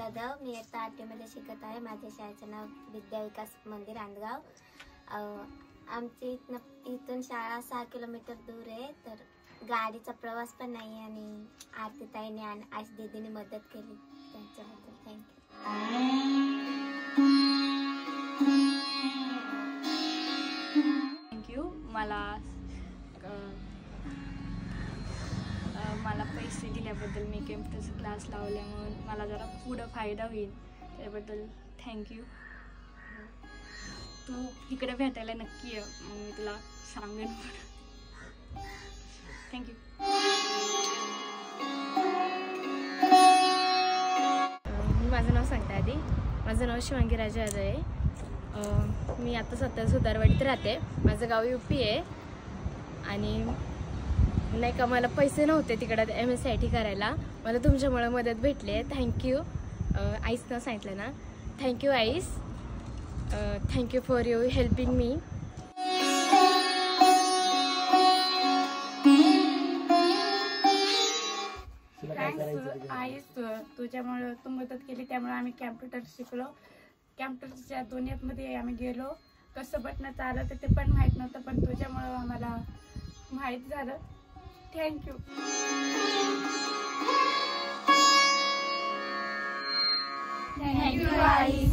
जाधव, मी इयत्ता 8 मध्ये शिकत आहे। माझ्या शाळेचे नाव विद्या विकास मंदिर अंधगाव। आमची इथून शाळा 6 किलोमीटर दूर आहे, तर गाडीचा प्रवास पण नाही आणि आरती ताईने आणि आश दीदीने मदत केली, त्यांच्याबद्दल थँक्यू। मला पैसे दिल्याबद्दल, मी कम्प्युटरचा क्लास लावल्यामुळे मला जरा पुढं फायदा होईल, त्याबद्दल थँक्यू। तू इकडे भेटायला नक्की ये, मग मी तुला सांगेन। थँक्यू। माझं नाव सांगते आधी। माझं नाव शिवांगी राजा यादव आहे। मी आता सध्या सुधारवाडीत राहते। माझं गाव UP आहे आणि नाही का मला पैसे नव्हते तिकडं MSCIT करायला, मला तुमच्यामुळे मदत भेटली आहे। थँक्यू। आईसनं सांगितलं ना, thank you ice. Thank you for you helping me. Thanks ice, तुझ्यामुळे तू मदत केली, त्यामुळे आम्ही कॅम्प्युटर शिकलो। कॅम्प्युटरच्या दुनियेमध्ये आम्ही गेलो, कसं बटन चालत ते पण माहीत नव्हतं, पण तुझ्यामुळं आम्हाला माहीत झालं। थँक्यू। Thank you ice.